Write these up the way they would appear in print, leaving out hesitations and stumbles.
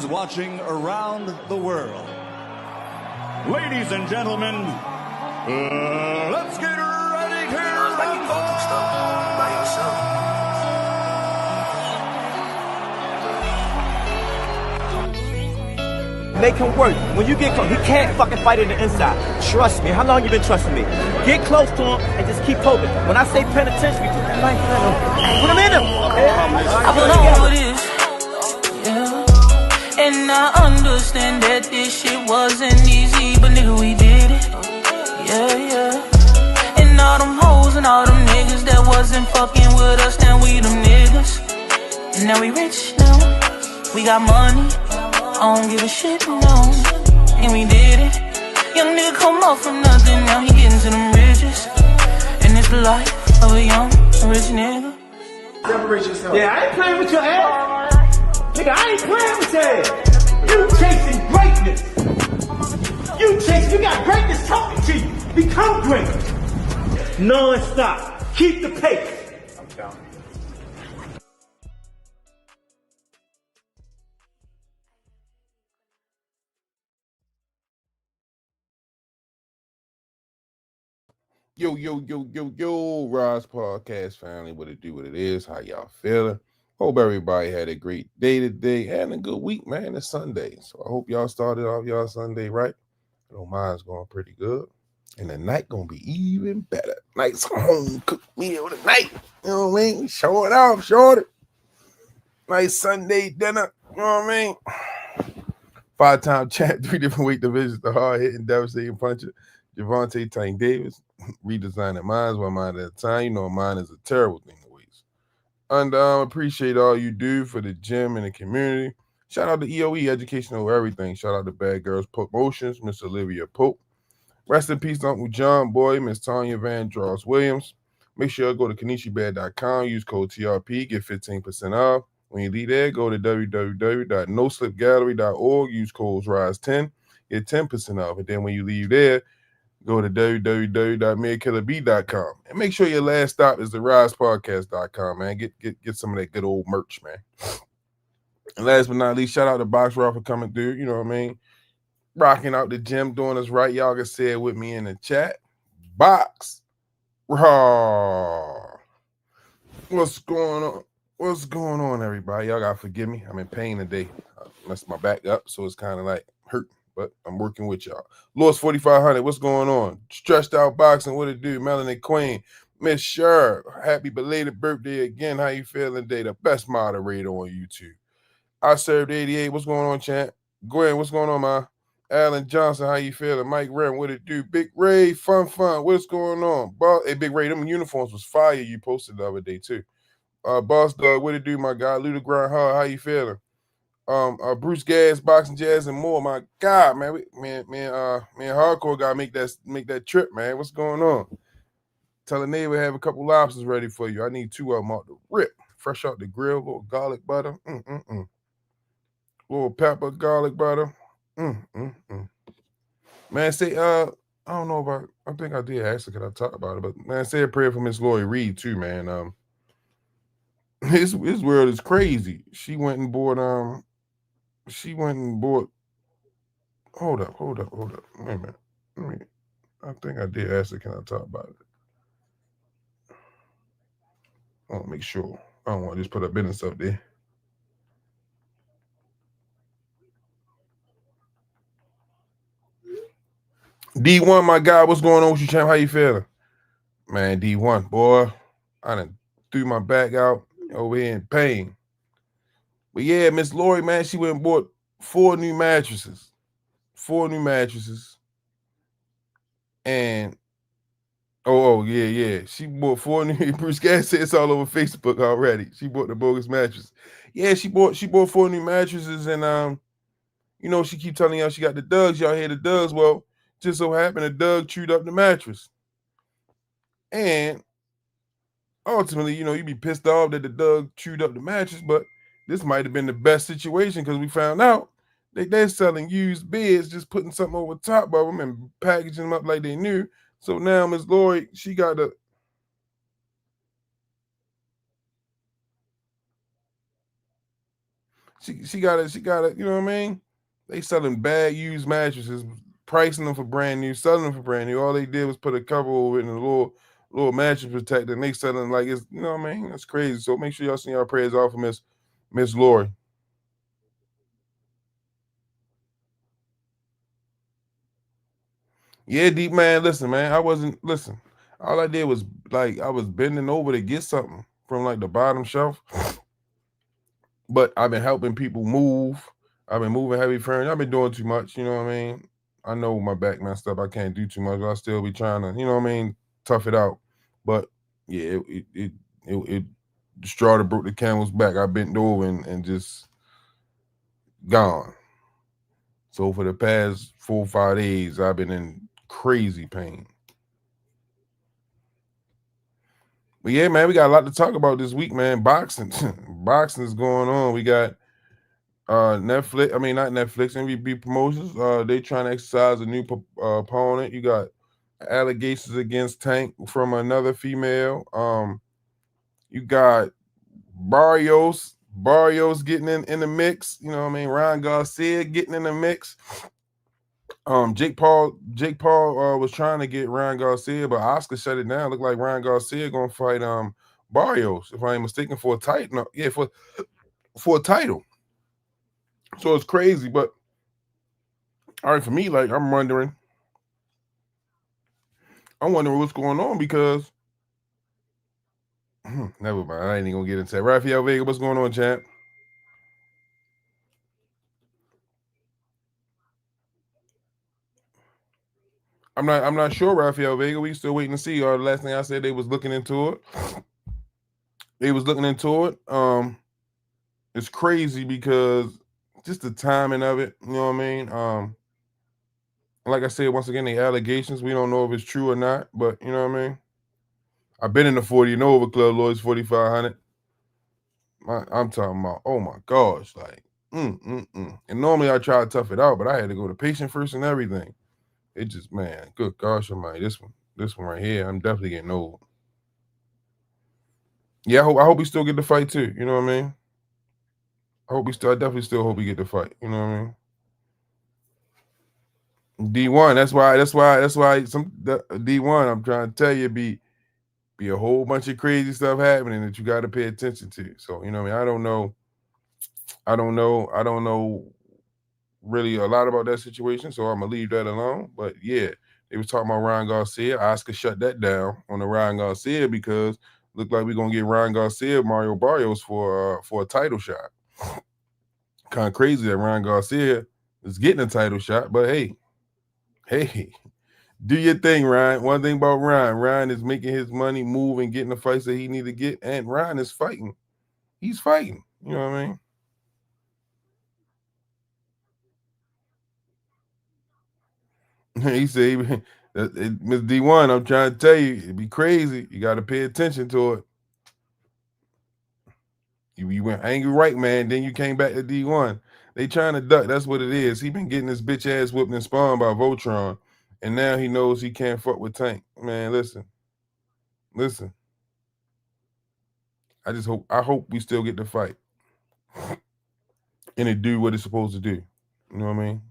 fans watching around the world. Ladies and gentlemen, let's get ready to rumble! Make him work. When you get close, he can't fucking fight in the inside. Trust me. How long you been trusting me? Get close to him and just keep poking. When I say penitentiary, put that knife in him. Put him in him. I put him together. Yeah. And I understand that this shit wasn't easy, but nigga, we did it. Yeah, yeah. And all them hoes and all them niggas that wasn't fucking with us, now we them niggas. And now we rich now. We got money. I don't give a shit, no. And we did it. Young nigga come up from nothing, now he getting to them riches. And it's the life of a young rich nigga. Separate yourself. Yeah, I ain't playing with your ass. Nigga, I ain't playing with your ass. You chasing greatness. You got greatness talking to you. Become great. Non-stop. Keep the pace. I'm telling you. Yo, Rize Podcast family, what it do, what it is, how y'all feeling? Hope everybody had a great day today and a good week, man. It's Sunday, so I hope y'all started off y'all Sunday right. I know mine's going pretty good, and the night gonna be even better. Nice home cooked meal tonight, you know what I mean? Show it off, shorty. Nice Sunday dinner, you know what I mean? 5-time champ, 3 different weight divisions, the hard-hitting, devastating puncher, Javante Tank Davis, redesigning minds one mind at a time. You know, mine is a terrible thing to waste. And appreciate all you do for the gym and the community. Shout out to EOE, Education Over Everything. Shout out to Bad Girls Promotions, Miss Olivia Pope. Rest in peace, Uncle John Boy, Miss Tanya Van Dross Williams. Make sure you go to KanishiBad.com, use code TRP, get 15% off. When you leave there, go to www.noslipgallery.org, use code RISE10, get 10% off. And then when you leave there, go to www.midkillerb.com. And make sure your last stop is the risepodcast.com, man. Get some of that good old merch, man. And last but not least, shout out to Box Raw for coming through, you know what I mean? Rocking out the gym, doing us right. Y'all can say it with me in the chat. Box Raw. What's going on? What's going on, everybody? Y'all gotta forgive me. I'm in pain today. I messed my back up, so it's kind of like hurt. But I'm working with y'all. Lost 4,500. What's going on? Stretched out boxing. What it do? Melanie Queen. Miss Sher. Happy belated birthday again. How you feeling today? The best moderator on YouTube. I served 88. What's going on, champ? Gwen, what's going on, man? Alan Johnson, how you feeling? Mike Ram, what it do? Big Ray, fun. What's going on? Hey, Big Ray, them uniforms was fire you posted the other day, too. Boss Dog, what it do, my guy? Luda Grind Hard, how you feeling? Bruce Gas, Boxing Jazz, and more. My God, man, Hardcore gotta make that trip, man. What's going on? Tell the neighbor have a couple lobsters ready for you. I need 2 of them out the rip, fresh out the grill. Little garlic butter, little pepper, garlic butter, Man, say I don't know about. I think I did ask her, could I talk about it? But man, say a prayer for Miss Lori Reed too, man. His world is crazy. She went and bought hold up. Wait a minute. I think I did ask her, can I talk about it? I want to make sure. I don't want to just put her business up there. D1, my guy, what's going on with you, champ? How you feeling? Man, D1, boy, I done threw my back out over here in pain. But yeah, Miss Lori, man, she went and bought 4 new mattresses. 4 new mattresses. And yeah. She bought 4 new. Bruce Gas said it's all over Facebook already. She bought the bogus mattress. Yeah, she bought 4 new mattresses, and she keep telling y'all she got the Dugs. Y'all hear the Dugs? Well, just so happened a Doug chewed up the mattress. And ultimately, you'd be pissed off that the Doug chewed up the mattress, but this might have been the best situation because we found out they're selling used beds, just putting something over top of them and packaging them up like they knew. So now Miss Lori, she got to She got it. You know what I mean? They selling bad used mattresses, pricing them for brand new, selling them for brand new. All they did was put a cover over it and a little mattress protector, and they selling like it's, you know what I mean? That's crazy. So make sure y'all send y'all prayers out for Miss Lori. Yeah, deep man. Listen, man. I wasn't listen. All I did was like I was bending over to get something from like the bottom shelf. But I've been helping people move. I've been moving heavy furniture. I've been doing too much. You know what I mean? I know my back messed up. I can't do too much. I still be trying to, you know what I mean, tough it out. But yeah, it the straw that broke the camel's back. I bent over and just gone. So for the past 4 or 5 days, I've been in crazy pain. But yeah, man, we got a lot to talk about this week, man. Boxing, boxing is going on. We got Netflix. I mean, not Netflix. MVP Promotions. They trying to exercise a new opponent. You got allegations against Tank from another female. You got Barrios getting in the mix. You know what I mean? Ryan Garcia getting in the mix. Jake Paul was trying to get Ryan Garcia, but Oscar shut it down. Looked like Ryan Garcia gonna fight Barrios, if I ain't mistaken, for a title. No, yeah, for a title. So it's crazy, but all right, for me, like I'm wondering what's going on because never mind. I ain't even gonna get into that. Rafael Vega, what's going on, champ? I'm not sure, Rafael Vega. We still waiting to see. The last thing I said, they was looking into it. They was looking into it. It's crazy because just the timing of it, you know what I mean? Like I said, once again, the allegations, we don't know if it's true or not, but you know what I mean? I've been in the 40 and over club, Lloyd's 4,500. I'm talking about, oh my gosh, like, And normally I try to tough it out, but I had to go to patient first and everything. It just, man, good gosh almighty, this one right here, I'm definitely getting old. Yeah, I hope we still get the fight too. You know what I mean? I definitely still hope we get the fight. You know what I mean? D1. That's why some D1. I'm trying to tell you, be a whole bunch of crazy stuff happening that you got to pay attention to. So you know what I mean? I don't know really a lot about that situation. So I'm gonna leave that alone. But yeah, they was talking about Ryan Garcia. Oscar shut that down on the Ryan Garcia because looked like we're gonna get Ryan Garcia, Mario Barrios for a title shot. Kind of crazy that Ryan Garcia is getting a title shot, but hey, do your thing, Ryan. One thing about Ryan is making his money move and getting the fights that he need to get, and Ryan is fighting. He's fighting. You know what I mean? He said, Miss D1, I'm trying to tell you, it'd be crazy. You got to pay attention to it. You went angry right, man. Then you came back to D1. They trying to duck. That's what it is. He been getting his bitch ass whipped and spawned by Voltron, and now he knows he can't fuck with Tank. Man, listen. I hope we still get the fight, and it do what it's supposed to do. You know what I mean?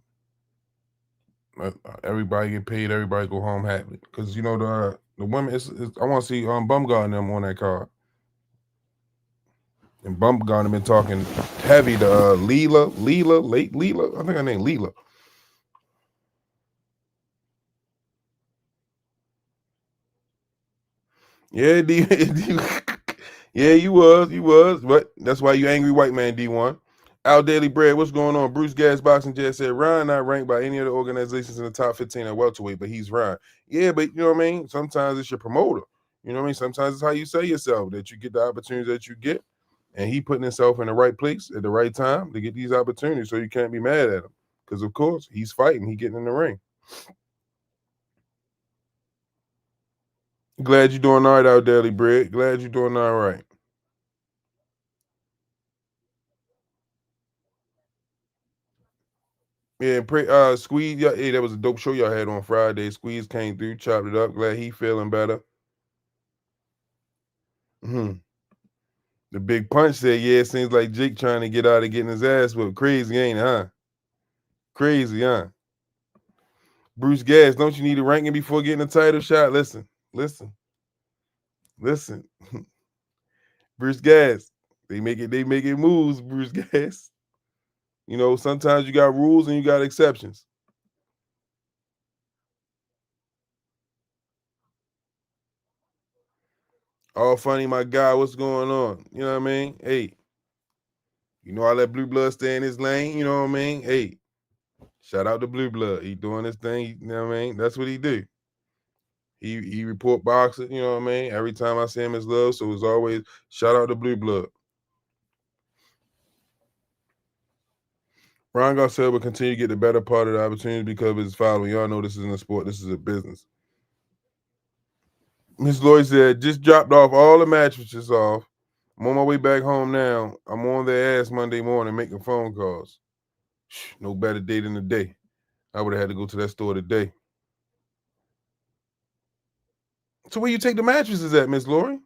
Everybody get paid. Everybody go home happy. Because you know the women. I want to see Bumgarner and them on that card. And Bumgarner been talking heavy to Leela. I think her name Leela. Yeah, yeah, you was, but that's why you angry white man D1. Al Daily Bread, what's going on? Bruce Gas Boxing just said Ryan not ranked by any of the organizations in the top 15 at welterweight, but he's Ryan. Yeah, but you know what I mean? Sometimes it's your promoter. You know what I mean? Sometimes it's how you say yourself that you get the opportunities that you get, and he putting himself in the right place at the right time to get these opportunities, so you can't be mad at him. Because of course he's fighting, he getting in the ring. Glad you're doing all right out, Daily Bread. Glad you're doing all right. Yeah, Squeeze. Yeah, hey, that was a dope show y'all had on Friday. Squeeze came through, chopped it up. Glad he feeling better. Hmm The Big Punch said, yeah, it seems like Jake trying to get out of getting his ass whipped. Crazy, ain't it, huh? Crazy, huh? Bruce Gas, don't you need a ranking before getting a title shot? Listen. Bruce Gas, they make it moves, Bruce Gas. You know, sometimes you got rules and you got exceptions. All funny, my guy, what's going on? You know what I mean? Hey, you know I let Blue Blood stay in his lane, you know what I mean? Hey, shout out to Blue Blood. He doing his thing, you know what I mean? That's what he do. He report boxing, you know what I mean? Every time I see him, it's love. So it's always shout out to Blue Blood. Ron Garcia will continue to get the better part of the opportunity because of his following. Y'all know this isn't a sport, this is a business. Miss Lloyd said, just dropped off all the mattresses off. I'm on my way back home now. I'm on their ass Monday morning making phone calls. No better day than the day. I would have had to go to that store today. So where you take the mattresses at, Miss Lori?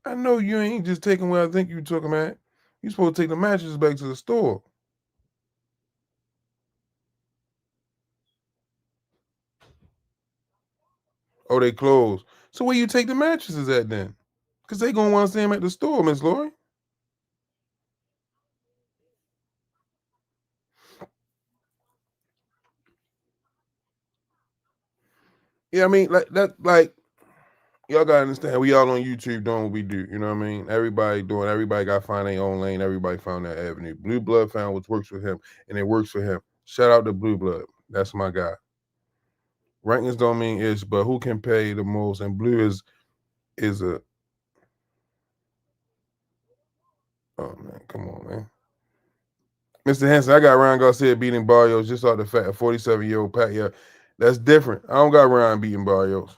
I know you ain't just taking where I think you took them at. You supposed to take the mattresses back to the store. Oh, they closed. So where you take the mattresses at then? Because they going to want to see them at the store, Miss Lori. Yeah, I mean, like y'all gotta understand, we all on YouTube doing what we do. You know what I mean? Everybody got to find their own lane. Everybody found their avenue. Blue Blood found what works for him, and it works for him. Shout out to Blue Blood. That's my guy. Rankings don't mean ish, but who can pay the most? And Blue is a oh man, come on, man. Mr. Hanson, I got Ryan Garcia beating Barrios just off the fact a 47-year-old Pat. Yeah, that's different. I don't got Ryan beating Barrios.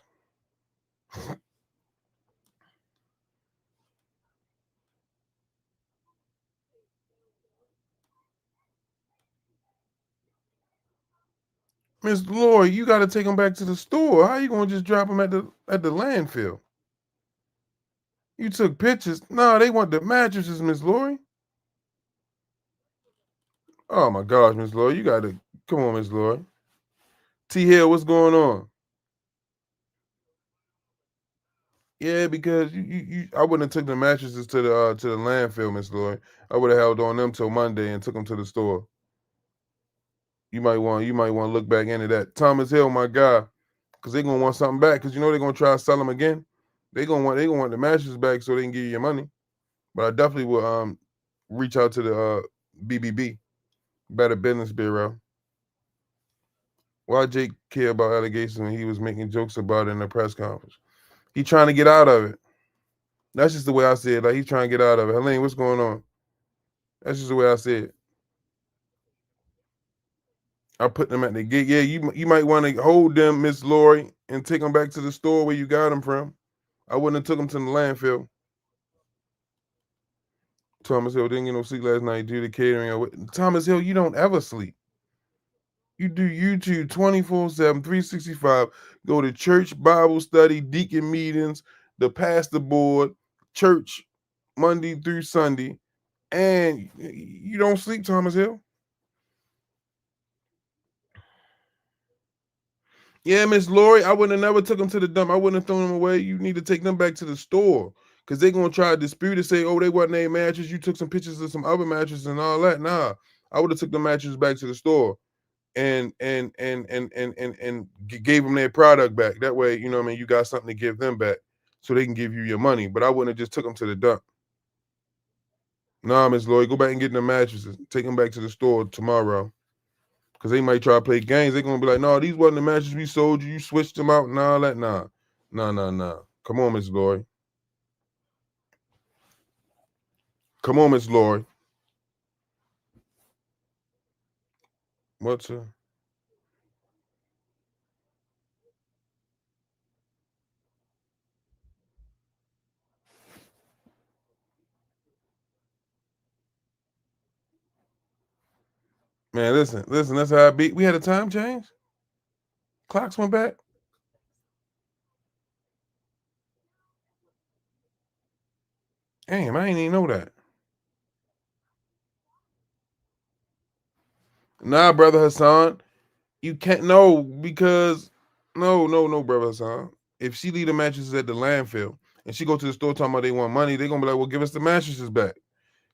Miss Lori, you got to take him back to the store. How you gonna just drop him at the landfill? You took pictures. No, they want the mattresses, Miss Lori. Oh my gosh, Miss Lori, you got to come on, Miss Lori. T Hill, what's going on? Yeah, because I wouldn't have took the mattresses to the landfill, Miss Lori. I would have held on them till Monday and took them to the store. You might want to look back into that. Thomas Hill, my guy, because they're gonna want something back. Because you know they're gonna try to sell them again. They're gonna want the mattresses back so they can give you your money. But I definitely will reach out to the BBB, Better Business Bureau. Why Jake care about allegations when he was making jokes about it in the press conference? He trying to get out of it. That's just the way I see it. Like he's trying to get out of it. Helene, what's going on? That's just the way I see it. I put them at the gate. Yeah, you might want to hold them, Miss Lori, and take them back to the store where you got them from. I wouldn't have took them to the landfill. Thomas Hill didn't get no sleep last night due to catering. Thomas Hill, you don't ever sleep. You do YouTube 24/7, 365. Go to church, Bible study, deacon meetings, the pastor board, church, Monday through Sunday, and you don't sleep, Thomas Hill. Yeah, Miss Lori, I would have never took them to the dump. I wouldn't have thrown them away. You need to take them back to the store because they're gonna try to dispute it, say, "Oh, they wasn't a mattress. You took some pictures of some other mattresses and all that." Nah, I would have took the mattress back to the store and gave them their product back. That way, you know what I mean, you got something to give them back so they can give you your money. But I wouldn't have just took them to the dump. Nah, Miss Lloyd, go back and get the mattresses. Take them back to the store tomorrow. Because they might try to play games. They're going to be like, no, these wasn't the mattresses we sold you. You switched them out and all that. Nah. Come on, Miss Lloyd. Come on, Miss Lloyd. What's her? Man, listen, that's how I beat. We had a time change. Clocks went back. Damn, I ain't even know that. Nah, brother Hassan, you can't because no, brother Hassan. If she leave the mattresses at the landfill and she go to the store talking about they want money, they gonna be like, well, give us the mattresses back.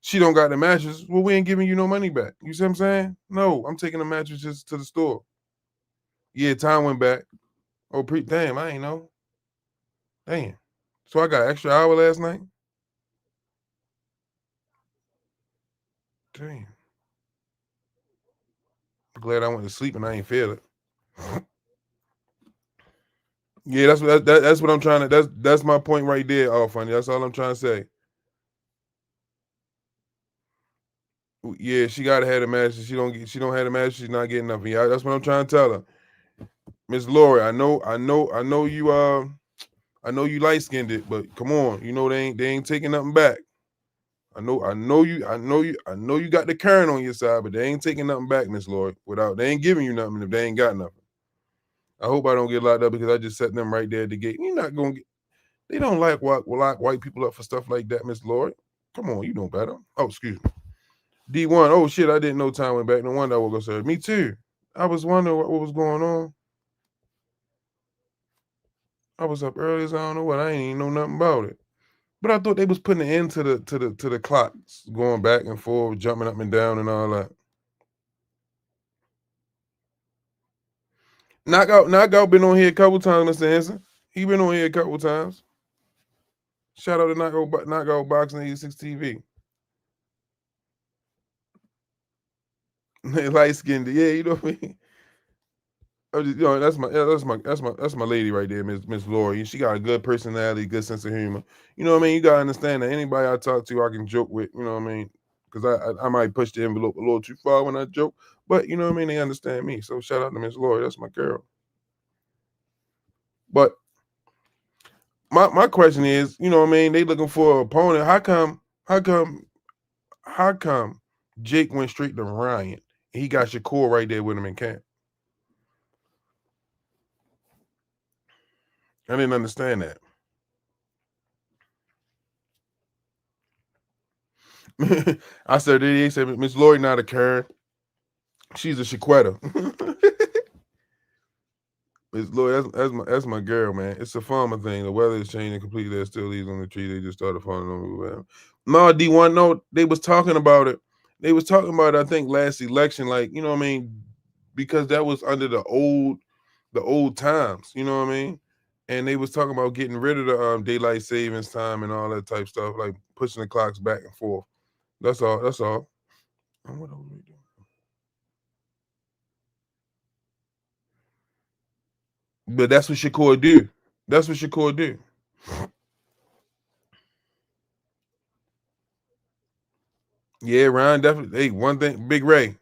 She don't got the mattress. Well, we ain't giving you no money back. You see what I'm saying? No, I'm taking the mattresses to the store. Yeah, time went back. Oh, damn, I ain't know. Damn. So I got extra hour last night? Damn. Glad I went to sleep and I ain't feel it. Yeah, that's what I'm trying to. That's my point right there. Oh, funny. That's all I'm trying to say. Yeah, she gotta have a mattress. She don't have a mattress. She's not getting nothing. Yeah, that's what I'm trying to tell her. Miss Lori, I know you. I know you light skinned it, but come on, you know they ain't taking nothing back. I know you got the current on your side, but they ain't taking nothing back, Miss Lori. They ain't giving you nothing if they ain't got nothing. I hope I don't get locked up because I just set them right there at the gate. You're not gonna get. They don't lock white people up for stuff like that, Miss Lori. Come on, you know better. Oh, excuse me. D1. Oh shit, I didn't know time went back. No wonder I woke up early. Me too. I was wondering what was going on. I was up early as I don't know what. I ain't even know nothing about it. But I thought they was putting an end to the clocks, going back and forth, jumping up and down and all that. Knockout been on here a couple times, Mr. Henson. He been on here a couple times. Shout out to Knockout Boxing 86 TV. Light skinned, yeah, you know what I mean. That's my lady right there, Miss Lori. She got a good personality, good sense of humor. You know what I mean? You gotta understand that anybody I talk to, I can joke with. You know what I mean? Because I might push the envelope a little too far when I joke, but you know what I mean? They understand me. So shout out to Miss Lori. That's my girl. But my question is, you know what I mean? They looking for an opponent. How come Jake went straight to Ryan? He got Shakur right there with him in camp. I didn't understand that. I said, they said, Miss Lori not a Karen. She's a Shaquetta. Miss Lori, that's my girl, man. It's a farmer thing. The weather is changing completely. There's still leaves on the tree. They just started falling on me. No, D1, no, they was talking about it. They was talking about it, I think, last election, like, you know what I mean? Because that was under the old times, you know what I mean? And they was talking about getting rid of the daylight savings time and all that type stuff, like pushing the clocks back and forth. That's all. What are we doing? But that's what Shakur do. That's what Shakur do. Yeah, Ryan definitely. Hey, one thing, Big Ray.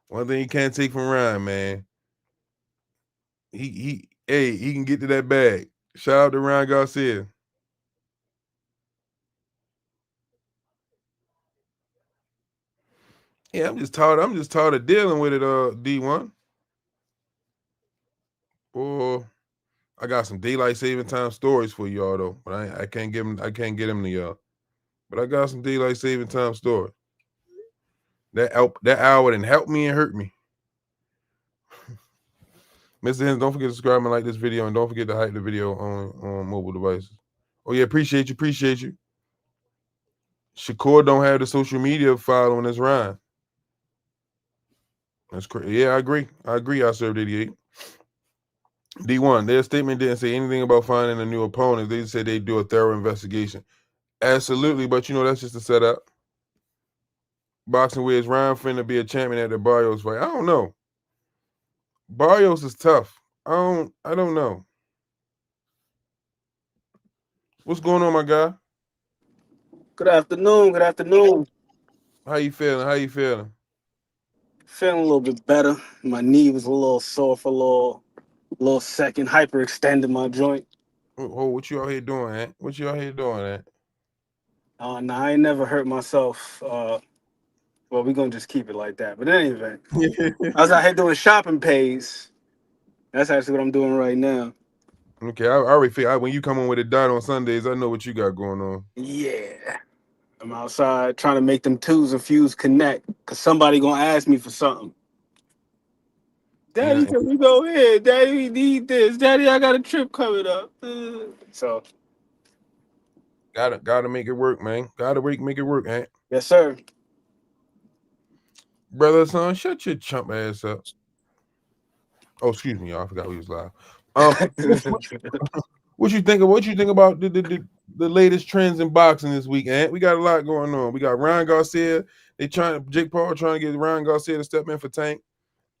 One thing you can't take from Ryan, man. He can get to that bag. Shout out to Ryan Garcia. Yeah, I'm just tired of dealing with it, D1. Boy, I got some daylight saving time stories for y'all though, but I can't get them. I can't get them to y'all. But I got some daylight saving time stories. That hour didn't help me and hurt me. Mr. Hens, don't forget to subscribe and like this video, and don't forget to hype the video on mobile devices. Oh yeah, appreciate you. Shakur don't have the social media following as Ryan. That's crazy. Yeah, I agree. I served 88. D1, their statement didn't say anything about finding a new opponent. They said they'd do a thorough investigation. Absolutely, but that's just a setup. Boxing Wiz, Ryan finna be a champion at the Barrios fight. I don't know. Barrios is tough. I don't know. What's going on, my guy? Good afternoon. How you feeling? Feeling a little bit better. My knee was a little sore for a little second. Hyperextended my joint. Oh, what you out here doing, man? No, I ain't never hurt myself. Well, we're gonna just keep it like that. But in any event, I was out here doing shopping pays. That's actually what I'm doing right now. Okay, I already feel when you come on with a dot on Sundays, I know what you got going on. Yeah. I'm outside trying to make them twos and fews connect because somebody gonna ask me for something. Yeah, Daddy, can we go here? Daddy, we need this. Daddy, I got a trip coming up. So, gotta make it work, man. Gotta make it work, man. yes, sir. Brother, son, shut your chump ass up. Oh, excuse me, y'all. I forgot we was live. Um, what you think of what you think about the latest trends in boxing this week, Ant? We got a lot going on. We got Ryan Garcia. Jake Paul trying to get Ryan Garcia to step in for Tank.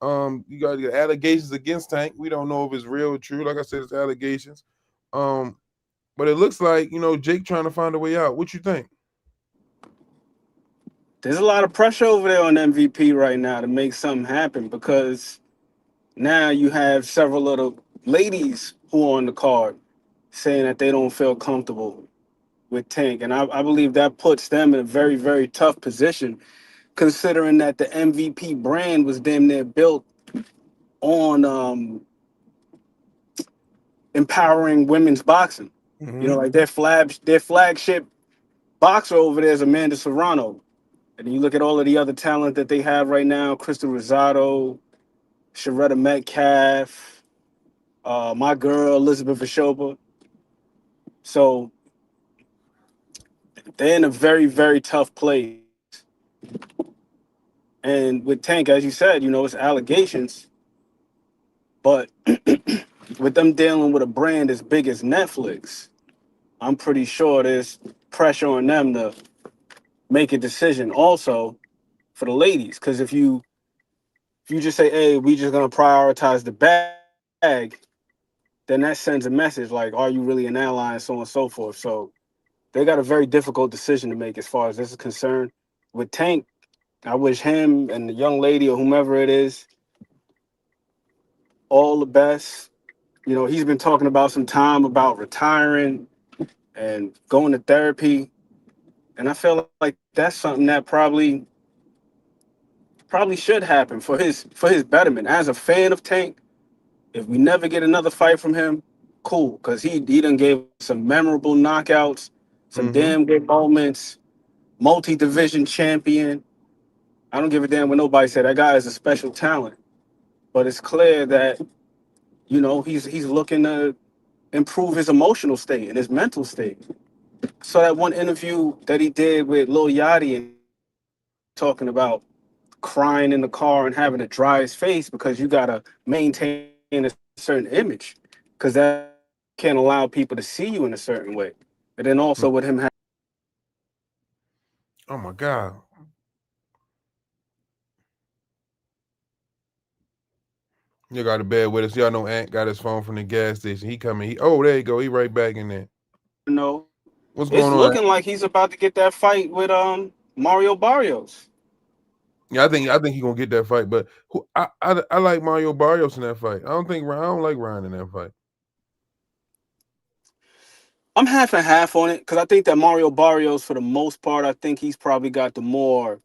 You got the allegations against Tank. We don't know if it's real or true. Like I said, it's allegations. Um, but it looks like Jake trying to find a way out. What you think? There's a lot of pressure over there on MVP right now to make something happen because now you have several of the ladies who are on the card saying that they don't feel comfortable with Tank. And I believe that puts them in a very, very tough position considering that the MVP brand was damn near built on empowering women's boxing. You know, like their flagship boxer over there is Amanda Serrano. And you look at all of the other talent that they have right now, Crystal Rosado, Sharetta Metcalf, my girl, Elizabeth Ashoba. So they're in a very, very tough place. And with Tank, as you said, it's allegations. But with them dealing with a brand as big as Netflix, I'm pretty sure there's pressure on them to make a decision also for the ladies. Because if you just say, hey, we just gonna prioritize the bag, then that sends a message like, are you really an ally, and so on and so forth. So they got a very difficult decision to make as far as this is concerned. With Tank, I wish him and the young lady or whomever it is all the best. He's been talking about some time about retiring and going to therapy. And I feel like that's something that probably should happen for his betterment. As a fan of Tank, if we never get another fight from him, cool, because he done gave some memorable knockouts, some damn good moments, multi-division champion. I don't give a damn what nobody said. That guy is a special talent. But it's clear that, he's looking to improve his emotional state and his mental state. So that one interview that he did with Lil Yachty and talking about crying in the car and having to dry his face because you gotta maintain a certain image because that can't allow people to see you in a certain way. And then also with him Oh my God. You got a bed with us. Y'all know Ant got his phone from the gas station. He coming. There you go. He right back in there. What's it's going on, Ant? looking like he's about to get that fight with Mario Barrios. Yeah, I think he gonna get that fight, but I like Mario Barrios in that fight. I don't like Ryan in that fight. I'm half and half on it because I think that Mario Barrios, for the most part, I think he's probably got the more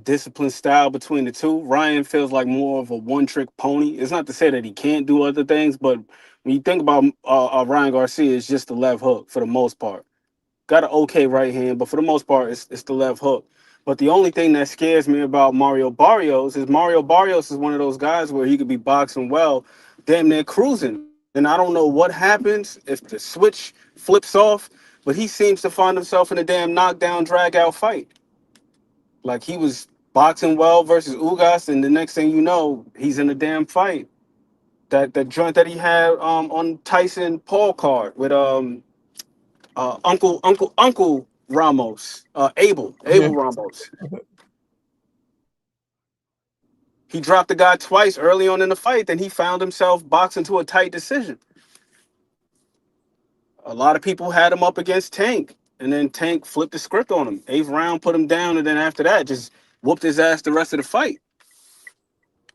disciplined style between the two. Ryan feels like more of a one-trick pony. It's not to say that he can't do other things, but when you think about Ryan Garcia, it's just the left hook for the most part. Got an okay right hand, but for the most part, it's the left hook. But the only thing that scares me about Mario Barrios is one of those guys where he could be boxing well, damn near cruising. And I don't know what happens if the switch flips off, but he seems to find himself in a damn knockdown, drag out fight. Like he was boxing well versus Ugas, and the next thing you know, he's in a damn fight. That joint that he had on Tyson Paul card with Uncle Ramos, Abel Ramos. He dropped the guy twice early on in the fight, then he found himself boxing to a tight decision. A lot of people had him up against Tank, and then Tank flipped the script on him. Eighth round, put him down, and then after that, just whooped his ass the rest of the fight.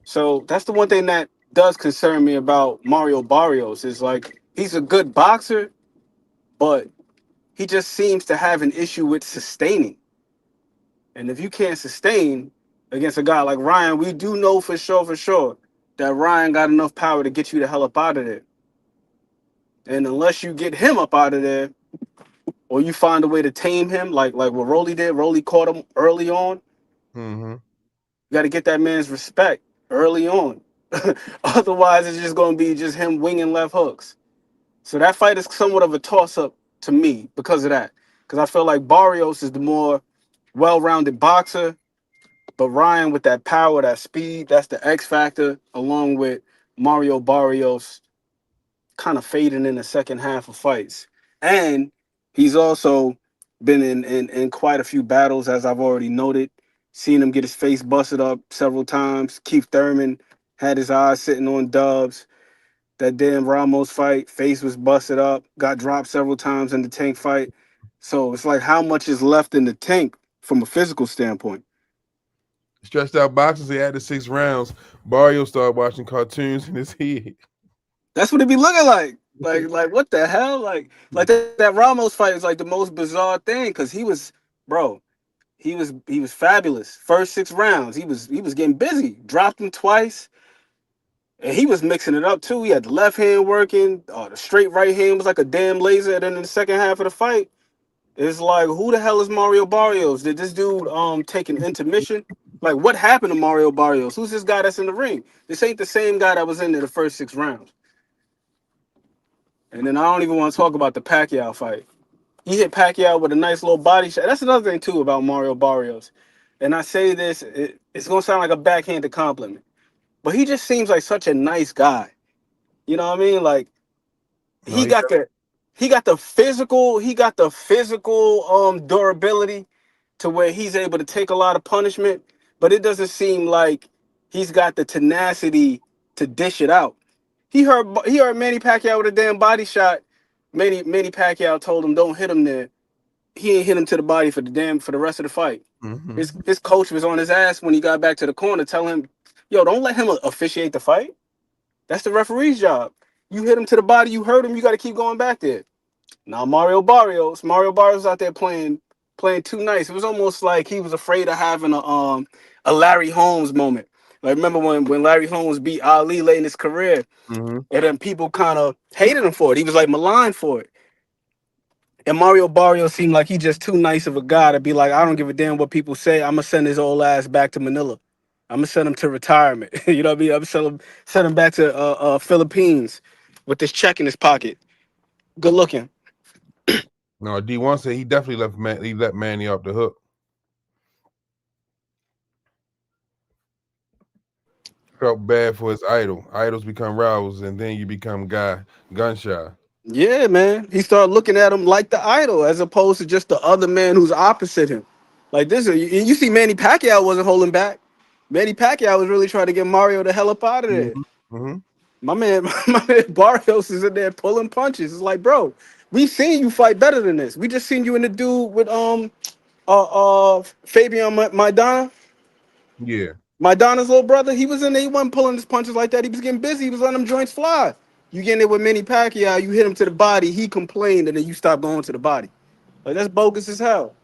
So that's the one thing that does concern me about Mario Barrios is like he's a good boxer, but he just seems to have an issue with sustaining. And if you can't sustain against a guy like Ryan, we do know for sure that Ryan got enough power to get you the hell up out of there. And unless you get him up out of there, or you find a way to tame him, like what Rolly did, Rolly caught him early on. Mm-hmm. You got to get that man's respect early on. Otherwise, it's just going to be just him winging left hooks. So that fight is somewhat of a toss-up to me because of that. Because I feel like Barrios is the more well-rounded boxer, but Ryan with that power, that speed, that's the X factor, along with Mario Barrios kind of fading in the second half of fights. And he's also been in quite a few battles, as I've already noted. Seen him get his face busted up several times. Keith Thurman had his eyes sitting on Dubs. That damn Ramos fight, face was busted up, got dropped several times in the Tank fight. So it's like how much is left in the tank from a physical standpoint. Stretched out boxers. He had the 6 rounds. Barrio started watching cartoons in his head. That's what it be looking like. Like what the hell? Like that Ramos fight is like the most bizarre thing because bro, he was fabulous. First 6 rounds, he was getting busy. Dropped him twice, and he was mixing it up too. He had the left hand working, the straight right hand was like a damn laser. And then in the second half of the fight, it's like, who the hell is Mario Barrios? Did this dude take an intermission? Like, what happened to Mario Barrios? Who's this guy that's in the ring? This ain't the same guy that was in there the first 6 rounds. And then I don't even want to talk about the Pacquiao fight. He hit Pacquiao with a nice little body shot. That's another thing too about Mario Barrios. And I say this, it's gonna sound like a backhanded compliment, but he just seems like such a nice guy. You know what I mean? Like No, he got the physical durability to where he's able to take a lot of punishment, but it doesn't seem like he's got the tenacity to dish it out. He heard Manny Pacquiao with a damn body shot. Manny Pacquiao told him don't hit him there. He ain't hit him to the body for the rest of the fight. mm-hmm. His coach was on his ass when he got back to the corner, telling him, "Yo, don't let him officiate the fight. That's the referee's job. You hit him to the body, you hurt him, you got to keep going back there." Now Mario Barrios out there playing too nice. It was almost like he was afraid of having a Larry Holmes moment. Like remember when Larry Holmes beat Ali late in his career, Mm-hmm. and then people kind of hated him for it. He was like maligned for it. And Mario Barrios seemed like he just too nice of a guy to be like, I don't give a damn what people say. I'm gonna send his old ass back to Manila. I'm gonna send him to retirement. You know what I mean? I'm gonna send him back to Philippines with this check in his pocket. Good looking. No, D1 said he definitely let Manny off the hook. Felt bad for his idol. Idols become rivals, and then you become gun shy. Yeah, man. He started looking at him like the idol as opposed to just the other man who's opposite him. Like this, you see Manny Pacquiao wasn't holding back. Manny Pacquiao was really trying to get Mario the hell up out of there. Mm-hmm. Mm-hmm. My man Barrios is in there pulling punches. It's like, bro, we seen you fight better than this. We just seen you in the dude with Fabian Maidana. Yeah. Maidana's little brother. He was in there. He wasn't pulling his punches like that. He was getting busy. He was letting them joints fly. You get in there with Manny Pacquiao, you hit him to the body, he complained, and then you stop going to the body. Like that's bogus as hell.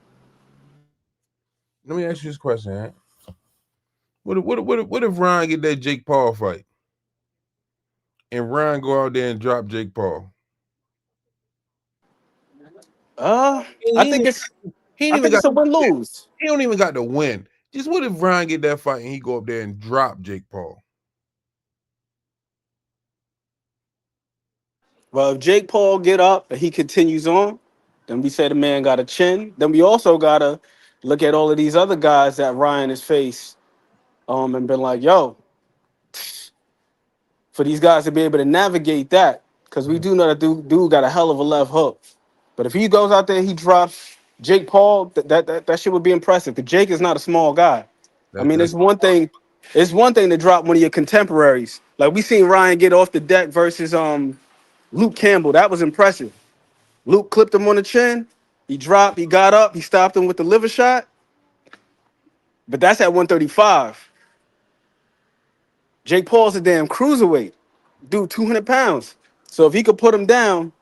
Let me ask you this question, man. What if Ryan get that Jake Paul fight? And Ryan go out there and drop Jake Paul? I think it's He I ain't even think it's got a win-lose. he don't even got to win. Just what if Ryan get that fight and he go up there and drop Jake Paul? Well, if Jake Paul get up and he continues on, then we say the man got a chin. Then we also gotta look at all of these other guys that Ryan has faced, and been like, yo, for these guys to be able to navigate that, because we do know that dude got a hell of a left hook. But if he goes out there and he drops Jake Paul, that shit would be impressive. Because Jake is not a small guy. I mean, That's it's one thing to drop one of your contemporaries. Like we seen Ryan get off the deck versus Luke Campbell. That was impressive. Luke clipped him on the chin. He dropped, he got up, he stopped him with the liver shot. But that's at 135. Jake Paul's a damn cruiserweight. Dude, 200 pounds. So if he could put him down,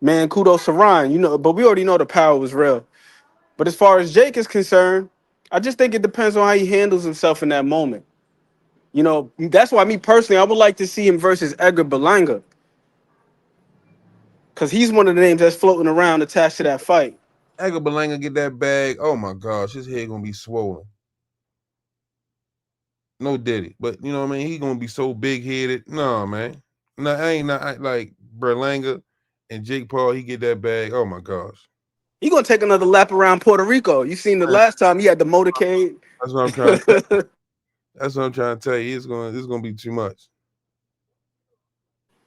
man, kudos to Ryan. You know, but we already know the power was real. But as far as Jake is concerned, I just think it depends on how he handles himself in that moment. You know, that's why me personally, I would like to see him versus Edgar Berlanga. Because he's one of the names that's floating around attached to that fight. Edgar Berlanga get that bag. Oh my gosh, his head gonna be swollen. No Diddy, but you know what I mean. He gonna be so big headed. No man, no, I ain't not like Berlanga and Jake Paul. He get that bag. Oh my gosh. He gonna take another lap around Puerto Rico. You seen the last time he had the motorcade. That's what I'm trying to. That's what I'm trying to tell you. It's gonna be too much.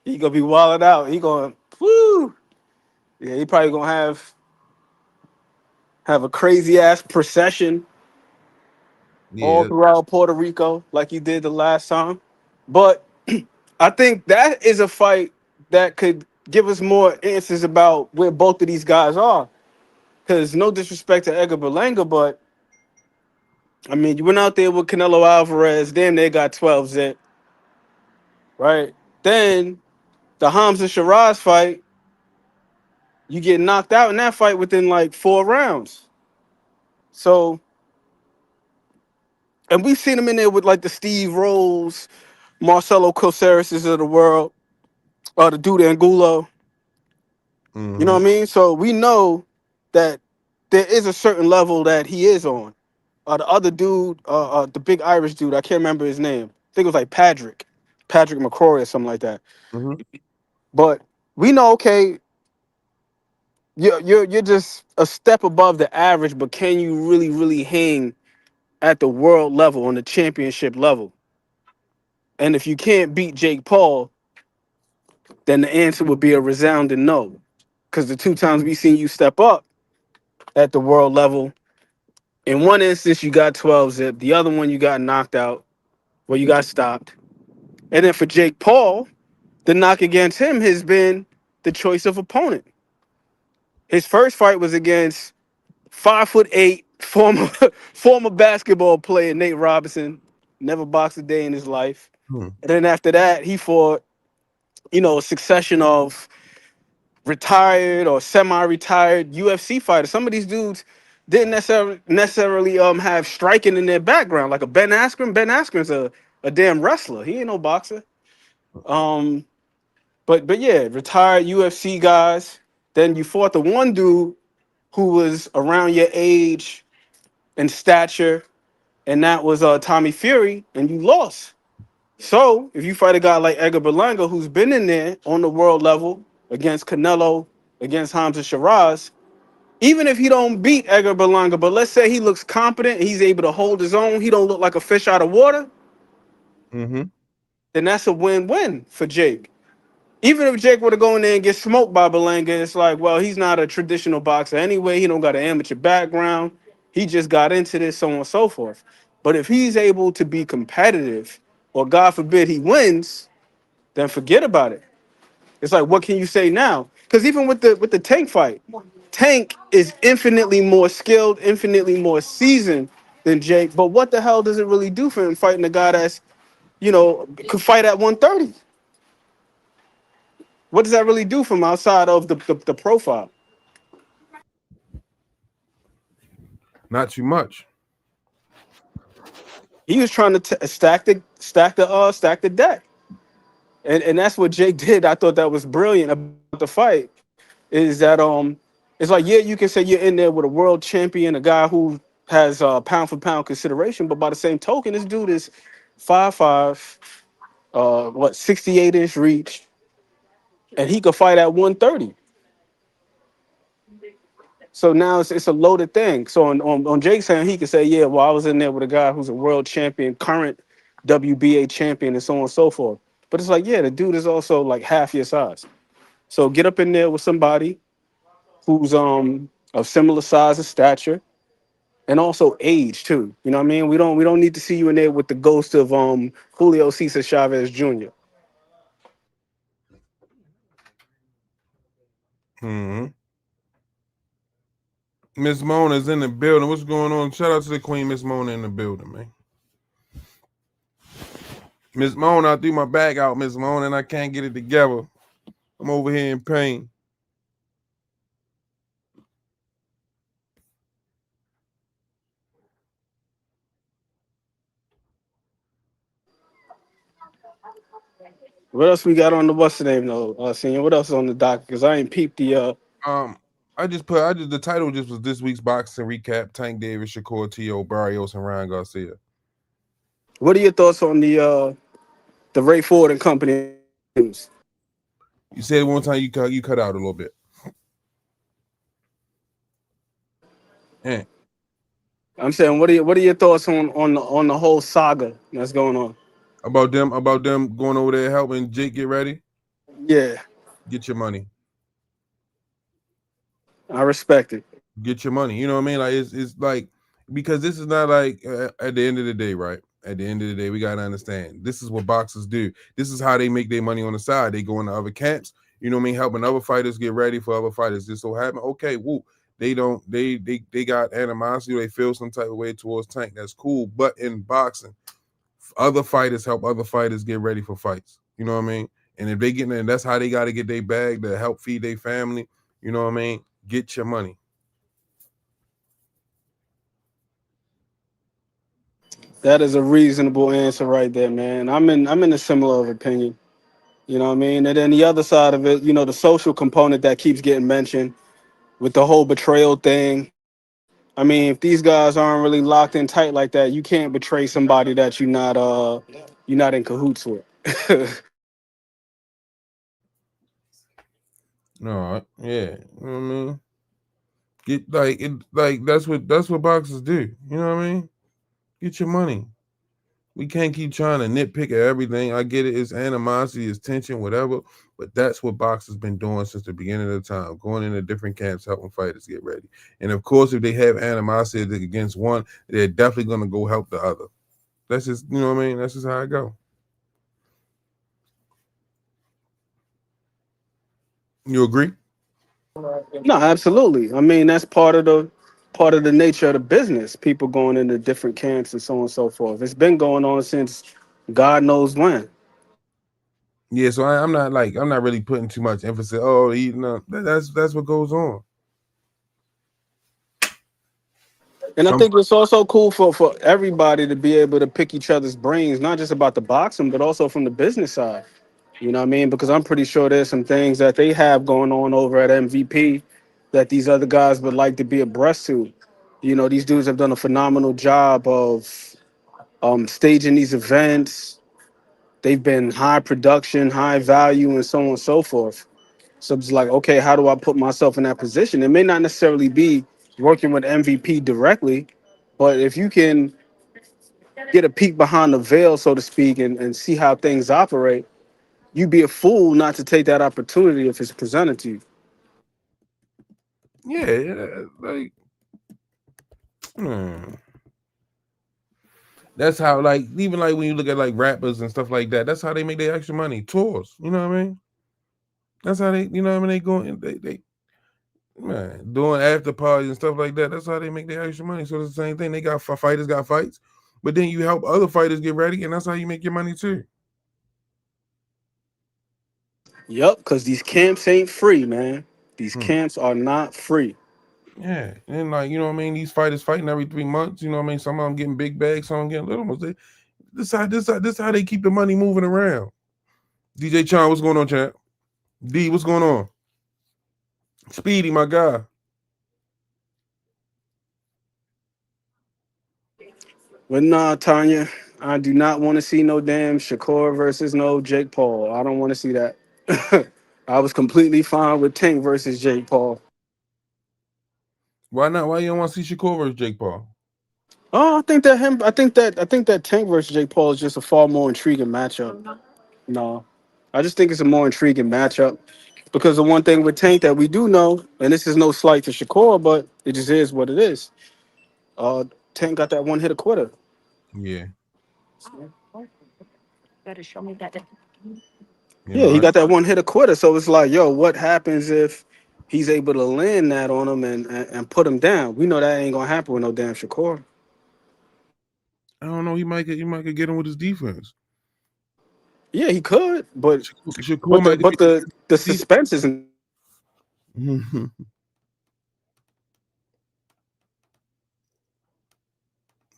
He gonna be wilding out. He gonna woo. Yeah, he probably gonna have a crazy ass procession all Yeah. throughout Puerto Rico, like you did the last time. But I think that is a fight that could give us more answers about where both of these guys are. Because no disrespect to Edgar Berlanga, but I mean, you went out there with Canelo Alvarez, damn, they got 12 zip, right? Then the Hamza Shiraz fight, you get knocked out in that fight within like 4 rounds. So, and we've seen him in there with like the Steve Rolls, Marcelo Coserases of the world, or the dude Angulo. You know Mm-hmm. what I mean? So we know that there is a certain level that he is on. The other dude, the big Irish dude, I can't remember his name. I think it was like Patrick McCrory or something like that. Mm-hmm. But we know, okay, you're just a step above the average, but can you really hang at the world level on the championship level? And if you can't beat Jake Paul, then the answer would be a resounding no. Because the 2 times we seen you step up at the world level, in one instance you got 12 zip, the other one you got knocked out, well, you got stopped. And then for Jake Paul, the knock against him has been the choice of opponent. His first fight was against 5'8" former former basketball player Nate Robinson, never boxed a day in his life. Hmm. And then after that, he fought, a succession of retired or semi-retired UFC fighters. Some of these dudes didn't necessarily have striking in their background, like a Ben Askren. Ben Askren's a damn wrestler. He ain't no boxer. Um, but yeah, retired UFC guys. Then you fought the one dude who was around your age and stature, and that was Tommy Fury, and you lost. So if you fight a guy like Edgar Berlanga, who's been in there on the world level against Canelo, against Hamza Shiraz, even if he don't beat Edgar Berlanga, but let's say he looks competent, he's able to hold his own, he don't look like a fish out of water, Mm-hmm. then that's a win-win for Jake. Even if Jake were to go in there and get smoked by Berlanga, it's like, well, he's not a traditional boxer anyway. He don't got an amateur background. He just got into this, so on and so forth. But if he's able to be competitive, or God forbid he wins, then forget about it. It's like, what can you say now? Because even with the Tank fight, Tank is infinitely more skilled, infinitely more seasoned than Jake. But what the hell does it really do for him fighting a guy that's, could fight at 130? What does that really do from outside of the profile? Not too much. He was trying to stack the deck, and that's what Jake did. I thought that was brilliant about the fight. Is that it's like, yeah, you can say you're in there with a world champion, a guy who has pound for pound consideration, but by the same token, this dude is 5'5", 68-inch reach, and he could fight at 130. So now it's a loaded thing. So on Jake's hand, he could say, yeah, well, I was in there with a guy who's a world champion, current WBA champion, and so on and so forth. But it's like, yeah, the dude is also like half your size. So get up in there with somebody who's of similar size and stature, and also age too. You know what I mean? We don't need to see you in there with the ghost of Julio Cesar Chavez Jr. Mm-hmm. Miss Mona's in the building. What's going on? Shout out to the Queen, Miss Mona, in the building, man. Miss Mona, I threw my bag out, Miss Mona, and I can't get it together. I'm over here in pain. What else we got on the what's the name though? Senior. What else is on the dock? Because I ain't peeped the. The title just was this week's boxing recap: Tank Davis, Shakur, T.O., Barrios, and Ryan Garcia. What are your thoughts on the Ray Ford and Company news? You said it one time. You cut out a little bit. Yeah. I'm saying, what are your thoughts on the whole saga that's going on? About them going over there helping Jake get ready. Yeah, Get your money. I respect it. Get your money. You know what I mean? Like it's like, because this is not like at the end of the day, right? At the end of the day, we gotta understand this is what boxers do. This is how they make their money on the side. They go into other camps. You know what I mean? Helping other fighters get ready for other fighters. This so happen. Okay, woo. They got animosity. They feel some type of way towards Tank. That's cool. But in boxing, other fighters help other fighters get ready for fights. You know what I mean? And if they get in, that's how they got to get their bag to help feed their family. You know what I mean? Get your money. That is a reasonable answer right there, man. I'm in a similar opinion. You know what I mean? And then the other side of it, the social component that keeps getting mentioned with the whole betrayal thing. I mean, if these guys aren't really locked in tight like that, you can't betray somebody that you're not in cahoots with. No, yeah. You know what I mean? Get like that's what boxers do. You know what I mean? Get your money. We can't keep trying to nitpick at everything. I get it. It's animosity, it's tension, whatever. But that's what boxers been doing since the beginning of the time, going into different camps, helping fighters get ready. And of course, if they have animosity against one, they're definitely going to go help the other. That's just, you know what I mean? That's just how it go. You agree? No, absolutely. I mean, that's part of the nature of the business. People going into different camps and so on and so forth. It's been going on since God knows when. Yeah, so I'm not really putting too much emphasis. Oh, that's what goes on. And I Some think it's also cool for everybody to be able to pick each other's brains, not just about the boxing, but also from the business side. You know what I mean? Because I'm pretty sure there's some things that they have going on over at MVP that these other guys would like to be abreast to. These dudes have done a phenomenal job of staging these events. They've been high production, high value, and so on and so forth. So it's like, okay, how do I put myself in that position? It may not necessarily be working with MVP directly, but if you can get a peek behind the veil, so to speak, and see how things operate, you'd be a fool not to take that opportunity if it's presented to you. yeah, like that's how, like, even like when you look at like rappers and stuff like that, that's how they make their extra money. Tours, you know what I mean? That's how they, you know what I mean? They going, they man, doing after parties and stuff like that. That's how they make their extra money. So it's the same thing. They got fighters got fights, but then you help other fighters get ready, and that's how you make your money too. Yep, because these camps ain't free, man. These Hmm. camps are not free. Yeah, and like, you know what I mean, these fighters fighting every 3 months. You know what I mean? Some of them getting big bags, some of them getting little ones. This how they keep the money moving around. DJ Chan, what's going on, champ? D, what's going on? Speedy, my guy. But nah, Tanya, I do not want to see no damn Shakur versus no Jake Paul. I don't want to see that. I was completely fine with Tank versus Jake Paul. Why not? Why you don't want to see Shakur versus Jake Paul? Oh, I think that Tank versus Jake Paul is just a far more intriguing matchup. No, I just think it's a more intriguing matchup because the one thing with Tank that we do know, and this is no slight to Shakur, but it just is what it is. Uh, Tank got that one hit a quitter. Yeah, you Yeah, know, he got that one hit a quitter. So it's like, yo, what happens if he's able to land that on him and put him down? We know that ain't gonna happen with no damn Shakur. I don't know. He might get him with his defense. Yeah, he could, but Shakur but the might but the get. suspense isn't.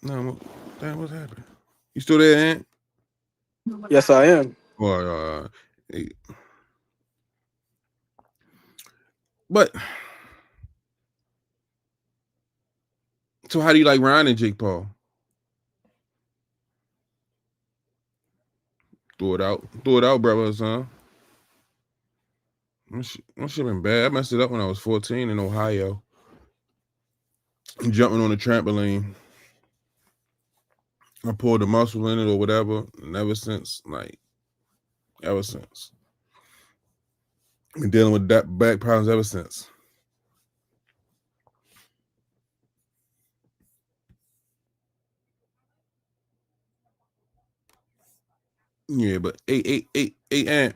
No, damn, what's happening? You still there, Ant? Yes, I am. Or but so how do you like Ryan and Jake Paul? Throw it out, brother, son. That shit been bad. I messed it up when I was 14 in Ohio. Jumping on a trampoline. I pulled a muscle in it or whatever. And ever since. Been dealing with that back problems ever since. Yeah, but eight Ant.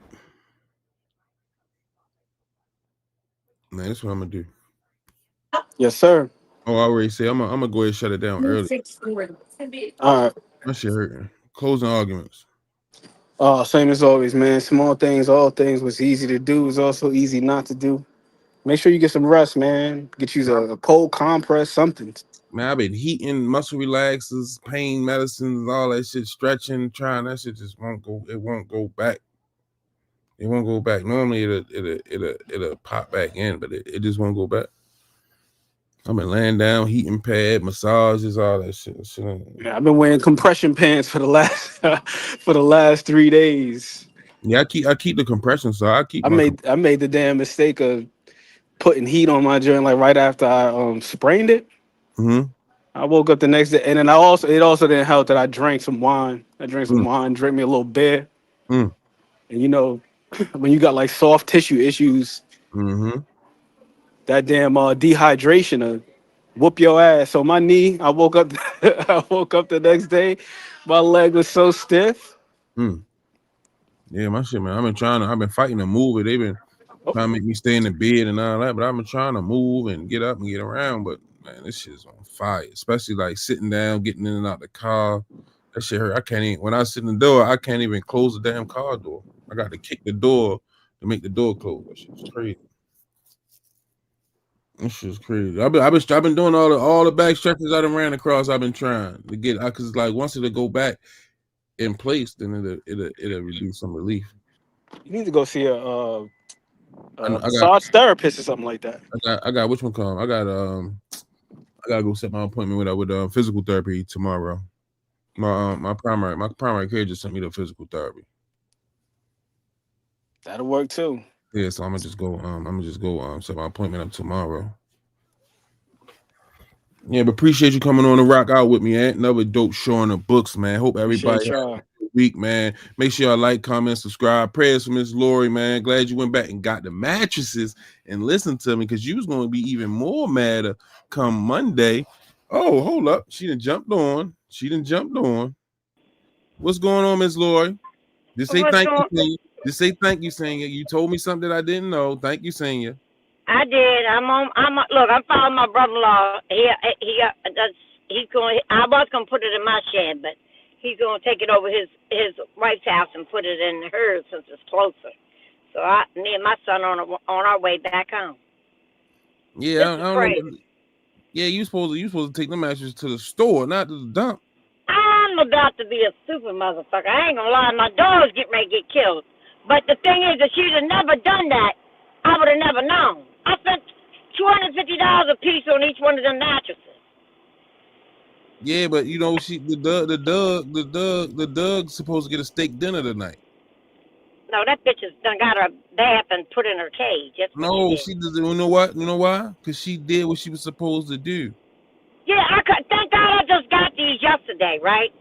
Man, that's what I'm gonna do. Yes, sir. Oh, I already say I'm gonna go ahead and shut it down early. All right. That shit hurting. Closing arguments. Same as always, man. Small things, all things. What's easy to do is also easy not to do. Make sure you get some rest, man. Get you a cold compress, something. Man, I've been heating, muscle relaxers, pain medicines, all that shit, stretching, trying. That shit just won't go. It won't go back. It won't go back. Normally it'll pop back in, but it just won't go back. I've been laying down, heating pad, massages, all that shit. Yeah, I've been wearing compression pants for the last 3 days. Yeah, I keep the compression, so I keep. I made the damn mistake of putting heat on my joint like right after I sprained it. Mm-hmm. I woke up the next day, and then it also didn't help that I drank some wine. Drank me a little beer. Mm. And you know, when you got like soft tissue issues, that damn dehydration whoop your ass. So my knee, I woke up the next day, my leg was so stiff. Yeah, my shit, man. I've been fighting to move it. They've been trying to make me stay in the bed and all that, but I've been trying to move and get up and get around. But man, this shit's on fire. Especially like sitting down, getting in and out the car. That shit hurt. I can't even, when I sit in the door, I can't even close the damn car door. I got to kick the door to make the door close. That shit's crazy. This shit's crazy. I've been doing all the back stretches I done ran across. I've been trying to get, because like once it'll go back in place, then it'll release some relief. You need to go see a massage therapist or something like that. I got which one come? I gotta go set my appointment with physical therapy tomorrow. My primary care just sent me to physical therapy. That'll work too. Yeah, so I'm gonna just go set my appointment up tomorrow. Yeah, but appreciate you coming on to rock out with me, Ant. Another dope show in the books, man. Hope everybody has a good week, man. Make sure y'all like, comment, subscribe. Prayers for Miss Lori, man. Glad you went back and got the mattresses and listened to me, because you was gonna be even more madder come Monday. Oh, hold up. She done jumped on. What's going on, Miss Lori? Just say thank you, Senior. Just say thank you, Senior. You told me something that I didn't know. Thank you, Senior. I did. Look, I'm following my brother-in-law. I was gonna put it in my shed, but he's gonna take it over his wife's house and put it in hers since it's closer. So me and my son on our way back home. Yeah, I don't know. Yeah, you supposed to take the mattress to the store, not to the dump. I'm about to be a super motherfucker. I ain't gonna lie, my dog's getting ready to get killed. But the thing is, if she'd have never done that, I would have never known. I spent $250 a piece on each one of them mattresses. Yeah, but you know, the Doug's supposed to get a steak dinner tonight. No, that bitch has done got her bath and put in her cage. No, she doesn't. You know what? You know why? Because she did what she was supposed to do. Yeah, thank God I just got these yesterday, right?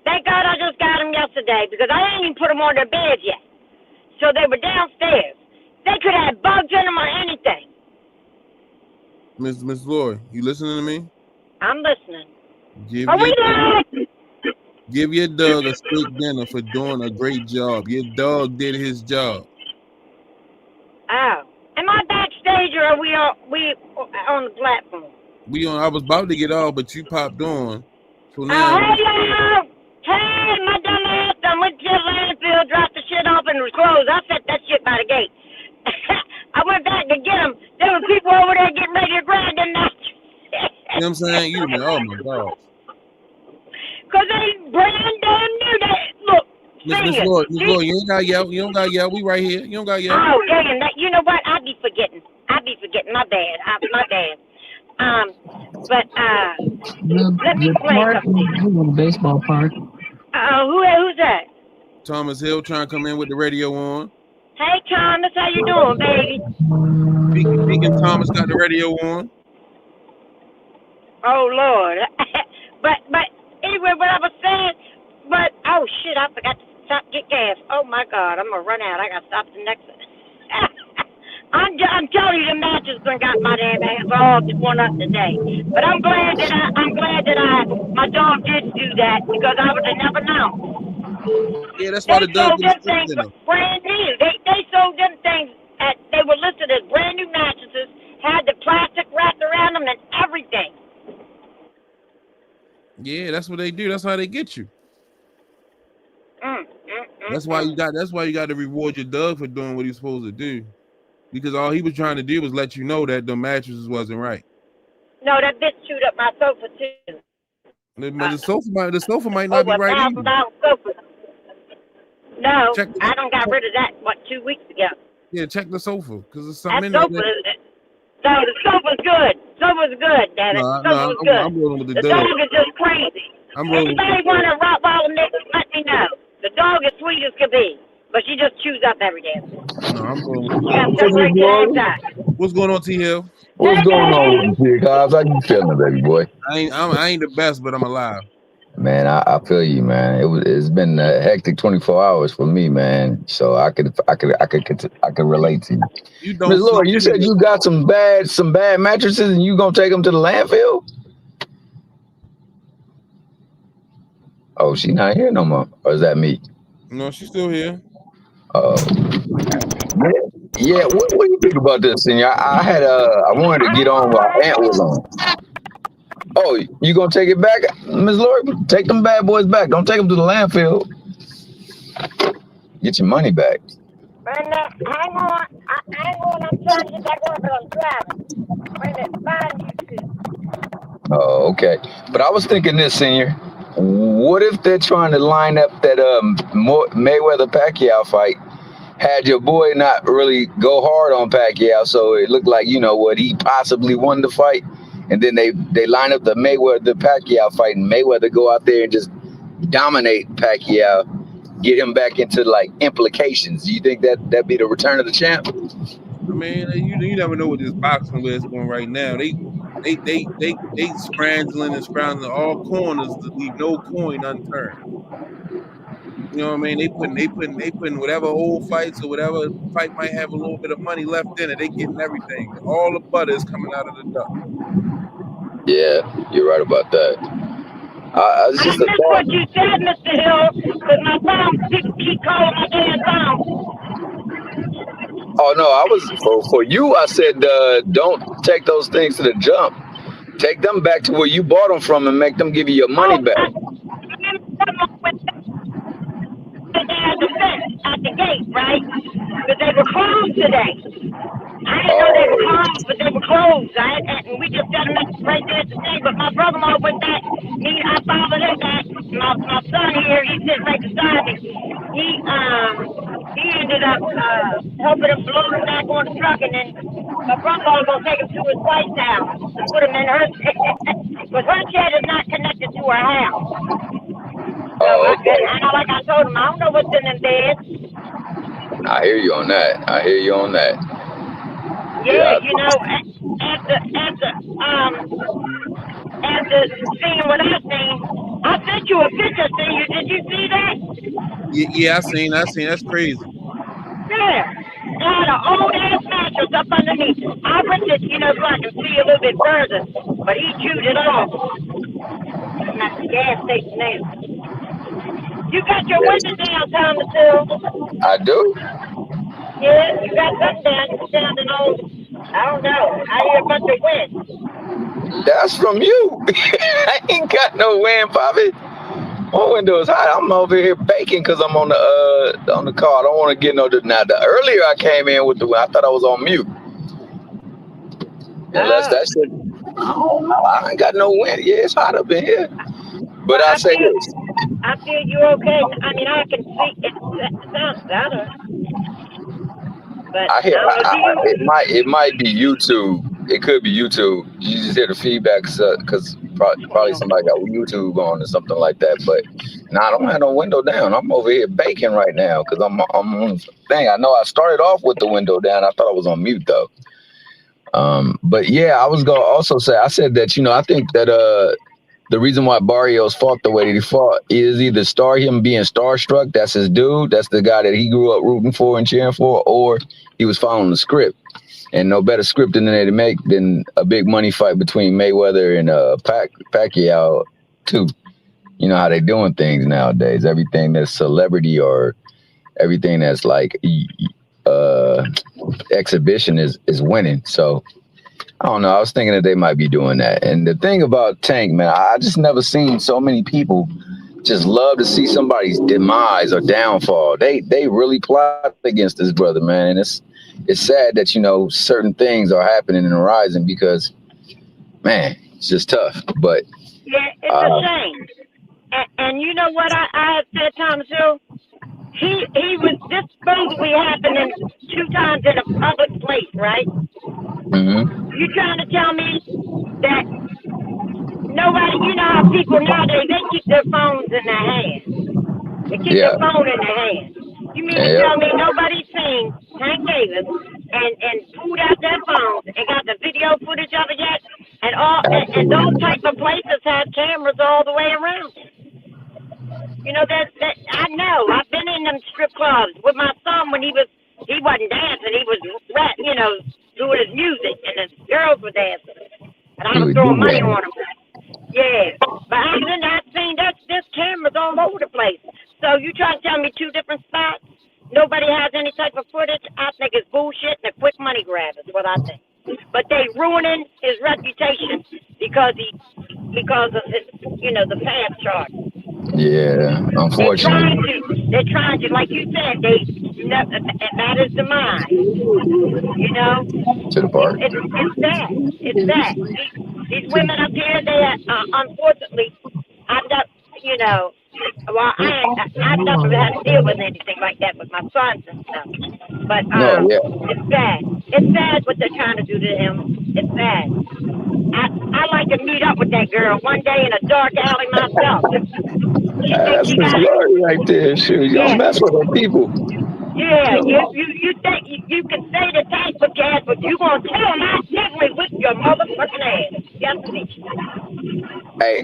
Thank God I just got them yesterday, because I ain't even put them on their beds yet. So they were downstairs. They could have bugs in them or anything. Miss Lori, you listening to me? I'm listening. Give your dog a steak dinner for doing a great job. Your dog did his job. Oh, am I backstage or are we on the platform? I was about to get off, but you popped on. So now. Hey, my dumb ass! I went to the landfill, dropped the shit off, and it was closed. I set that shit by the gate. I went back to get them. There were people over there getting ready to grab them nuts. You know what I'm saying? Oh my God. Because they brand damn new. Look, Miss Lloyd, you ain't gotta yell. You don't gotta yell. We right here. You don't gotta yell. Oh, damn, that, you know what? I be forgetting. My bad. My bad. But let me play something. I'm on the baseball park. Who's that? Thomas Hill trying to come in with the radio on. Hey, Thomas, how you doing, baby? Speaking Thomas got the radio on. Oh, Lord. but anyway, what I was saying, oh, shit, I forgot to stop get gas. Oh, my God, I'm going to run out. I got to stop the next one. I'm telling you, the matches done got my damn ass all torn up today. But I'm glad that my dog didn't do that because I would have never known. Yeah, that's why the dog sold them things brand new. They sold them things they were listed as brand new mattresses, had the plastic wrapped around them and everything. Yeah, that's what they do. That's how they get you. That's why you got to reward your dog for doing what he's supposed to do. Because all he was trying to do was let you know that the mattresses wasn't right. No, that bitch chewed up my sofa too. The sofa might not be right either. Sofa. No, I don't got rid of that 2 weeks ago. Yeah, check the sofa because there's something that in there. No, the sofa's good. Sofa's good, damn it. Sofa's good. I'm rolling with the dog. The dog is just crazy. Anybody want a Rottweiler mix? Let me know. The dog is sweet as could be. But she just chews up every day. No, I'm going. What's going on, T Hill? What's going on with you, guys? How you feeling, baby boy? I ain't the best, but I'm alive. Man, I feel you, man. It's been a hectic 24 hours for me, man. So I could relate to you. Miss Lord, you said you got some bad mattresses, and you gonna take them to the landfill? Oh, she not here no more, or is that me? No, she's still here. Yeah. What do you think about this, Senior? I wanted to get on while Aunt was on. Oh, you gonna take it back, Ms. Lord? Take them bad boys back. Don't take them to the landfill. Get your money back. Hang on. I'm trying to get back on, but I'm driving. Wait a minute. Find you two. Oh, okay. But I was thinking this, Senior. What if they're trying to line up that Mayweather-Pacquiao fight? Had your boy not really go hard on Pacquiao, so it looked like, he possibly won the fight. And then they line up the Mayweather-Pacquiao fight, and Mayweather go out there and just dominate Pacquiao, get him back into, implications. Do you think that'd be the return of the champ? I mean, you never know what this boxing is going right now. They scrambling all corners to leave no coin unturned. You know what I mean? They putting whatever old fights or whatever fight might have a little bit of money left in it. They getting everything. All the butter is coming out of the duck. Yeah, you're right about that. I missed what you said, Mr. Hill, because my phone keep calling my damn phone. Oh no, I was for you. I said don't take those things to the jump. Take them back to where you bought them from and make them give you your money back. At the gate, right? But they were closed today. I didn't know they were closed, but they were closed. And we just got them right there today. But my brother-in-law went back. I followed him back. My son here, he's sitting right beside me. He ended up helping him load him back on the truck, and then my brother-in-law was gonna take him to his wife's house and put him in her shed. But her shed is not connected to her house. So like I told him, I don't know what's in them beds. I hear you on that. Yeah, after seeing what I seen, I sent you a picture, Senior. Did you see that? Yeah, I seen. That's crazy. Yeah. It had an old ass mattress up underneath. I ripped it, so I can see a little bit further. But he chewed it off. I'm at the gas station now. You got your window down, Thomas Hill? I do. Yeah, you got something down. You sounding old. I don't know. I hear a bunch of wind. That's from you. I ain't got no wind, Bobby. My window is hot. I'm over here baking because I'm on the car. I don't want to get no. Now, the earlier I came in with the wind, I thought I was on mute. Unless that shit. I don't know. I ain't got no wind. Yeah, it's hot up in here. But I say this. I feel you okay. I mean, I can see it sounds better, but I I hear don't know. Do you? it might be YouTube. It could be YouTube. You just hear the feedback because probably somebody got YouTube on or something like that. But I don't have no window down. I'm over here baking right now because I'm on the thing. I know I started off with the window down. I thought I was on mute though. But yeah, I was gonna also say I said that I think that the reason why Barrios fought the way that he fought is either him being starstruck, that's his dude, that's the guy that he grew up rooting for and cheering for, or he was following the script. And no better script than they make than a big money fight between Mayweather and Pacquiao too. You know how they doing things nowadays. Everything that's celebrity or everything that's like exhibition is winning. So I don't know. I was thinking that they might be doing that. And the thing about Tank, man, I just never seen so many people just love to see somebody's demise or downfall. They really plot against this brother, man. And it's sad that, certain things are happening and arising because, man, it's just tough. But Yeah, it's a shame. And you know what I have said, Thomas Hill? He was this supposedly happening 2 times in a public place, right? You trying to tell me that nobody, you know how people nowadays, they keep their phones in their hands. They keep their phone in their hands. You mean to tell me nobody's seen Tank Davis and pulled out their phones and got the video footage of it yet? And those type of places have cameras all the way around it. You know, that I know. I've been in them strip clubs with my son when he wasn't dancing, he was doing his music and the girls were dancing. And I was throwing money on them. Yeah. But I've seen there's cameras all over the place. So you trying to tell me 2 different spots? Nobody has any type of footage? I think it's bullshit and a quick money grab is what I think. But they ruining his reputation because of his, the past charges. Yeah, unfortunately. They're trying to, like you said, that is the mind. To the part. It's that. It's that. These women up here, they unfortunately, I've not, I've never had to deal with anything like that with my sons and stuff. But it's bad. It's bad what they're trying to do to him. It's bad. I like to meet up with that girl one day in a dark alley myself. That's the story right there. Shoot, you don't mess with them people. Yeah, you think you can say the Tank with your ass, but you gonna tell him I definitely whip your motherfucking ass. Yes,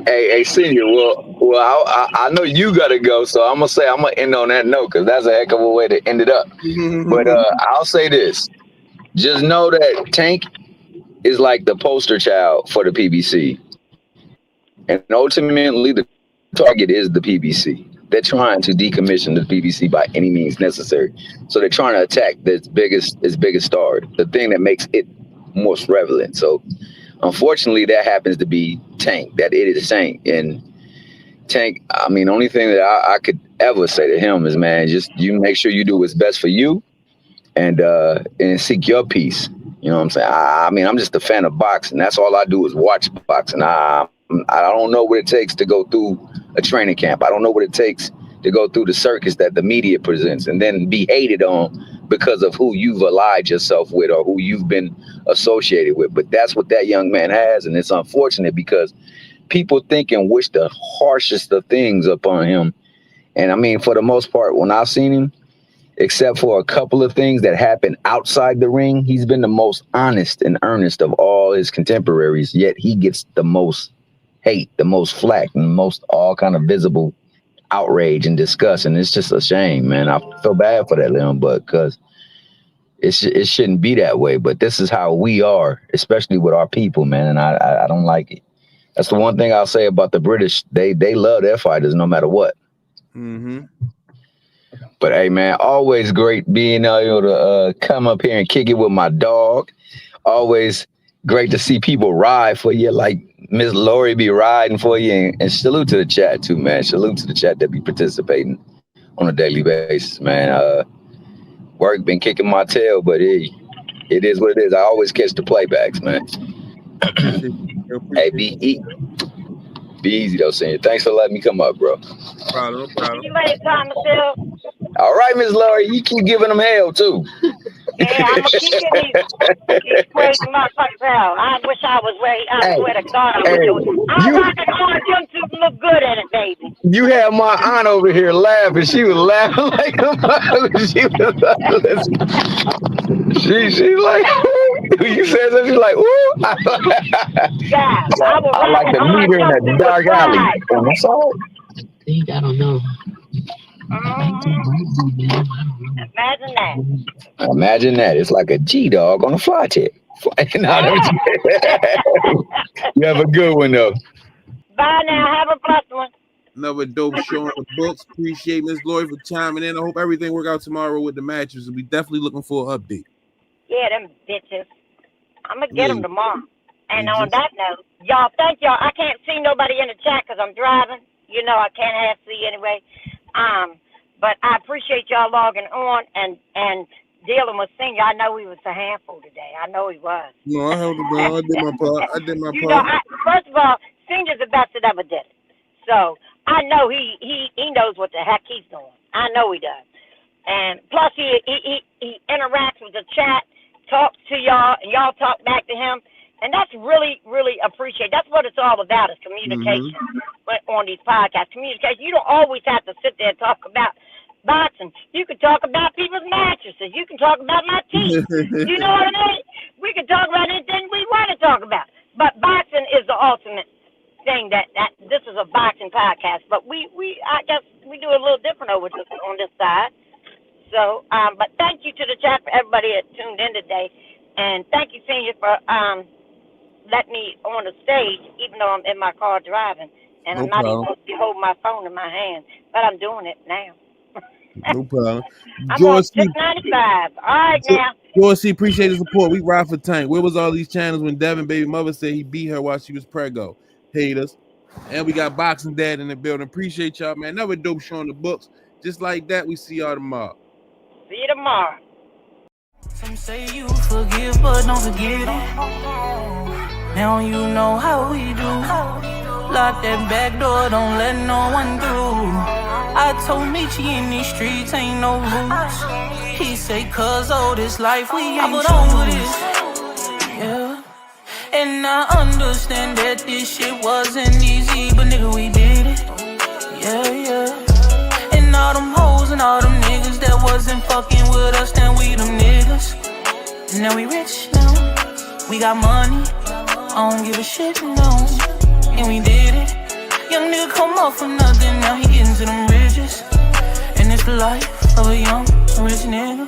Hey, senior. Well, I know you gotta go, so I'm gonna end on that note because that's a heck of a way to end it up. But I'll say this: just know that Tank is like the poster child for the PBC, and ultimately the target is the PBC. They're trying to decommission the PBC by any means necessary. So they're trying to attack its biggest star, the thing that makes it most relevant. So unfortunately, that happens to be Tank. That it is Tank. And Tank, I mean, the only thing that I could ever say to him is, man, just you make sure you do what's best for you and seek your peace. You know what I'm saying? I mean, I'm just a fan of boxing. That's all I do is watch boxing. I don't know what it takes to go through a training camp. I don't know what it takes to go through the circus that the media presents and then be hated on because of who you've allied yourself with or who you've been associated with. But that's what that young man has. And it's unfortunate because people think and wish the harshest of things upon him. And I mean, for the most part, when I've seen him, except for a couple of things that happened outside the ring, he's been the most honest and earnest of all his contemporaries, yet he gets the most hate, the most flack, and most all kind of visible outrage and disgust. And it's just a shame, man. I feel bad for that little but because it shouldn't be that way. But this is how we are, especially with our people, man. And I don't like it. That's the one thing I'll say about the British. They love their fighters no matter what. Mm-hmm. But hey, man, always great being able to come up here and kick it with my dog. Always great to see people ride for you, like Miss Lori be riding for you. And salute to the chat too, man. Salute to the chat that be participating on a daily basis, man. Work been kicking my tail, but it is what it is. I always catch the playbacks, man. Hey, BE. Be easy though, Senior. Thanks for letting me come up, bro. No problem. See you later, Thomas Hill. All right, Miss Laurie, you keep giving them hell too. Yeah, I'm gonna keep getting these crazy motherfuckers out. I wish I was where I swear to God I was doing. I'm rocking orange jumpsuit and look good in it, baby. You had my aunt over here laughing. She was laughing like a mother. She like, you said that, she's like, ooh. Yeah, I like to meet her in a dark alley. And that's all. I think, I don't know. Imagine that. Imagine that. It's like a G-Dog on a fly tip. You have a good one, though. Bye now. Have a blessed one. Another dope show on the books. Appreciate Miss Laurie for chiming in. I hope everything work out tomorrow with the mattress. And we definitely looking for an update. Yeah, them bitches. I'm going to get them tomorrow. And on that note, y'all, thank y'all. I can't see nobody in the chat because I'm driving. You know I can't have see anyway. But I appreciate y'all logging on and dealing with Senior. I know he was a handful today. I know he was. No, I held it down. I did my part. You know, first of all, Senior's the best that ever did it. So I know he knows what the heck he's doing. I know he does. And plus he interacts with the chat, talks to y'all, and y'all talk back to him. And that's really, really appreciated. That's what it's all about, is communication on these podcasts. Communication. You don't always have to sit there and talk about boxing. You can talk about people's mattresses. You can talk about my teeth. You know what I mean? We can talk about anything we want to talk about. But boxing is the ultimate thing that this is a boxing podcast. But I guess we do a little different over on this side. So, but thank you to the chat for everybody that tuned in today. And thank you, Senior, for letting me on the stage, even though I'm in my car driving. And I'm not even supposed to be holding my phone in my hand. But I'm doing it now. No problem. I'm on 695. All right, now. George C, appreciate the support. We ride for Tank. Where was all these channels when Devin baby mother said he beat her while she was preggo? Haters. And we got Boxing Dad in the building. Appreciate y'all, man. Another dope show on the books. Just like that, we see y'all tomorrow. See you tomorrow. Some say you forgive, but don't forget it. Now you know how we do. Lock that back door, don't let no one through. I told Michi in these streets ain't no rules. He say, cause all this life we ain't choose. Yeah. And I understand that this shit wasn't easy, but nigga, we did it. Yeah, yeah. And all them hoes and all them niggas that wasn't fucking with us, then we them niggas. Now we rich now. We got money. I don't give a shit, no. And we did it. Young nigga come up for nothing, now he getting to them riches. And it's the life of a young rich nigga.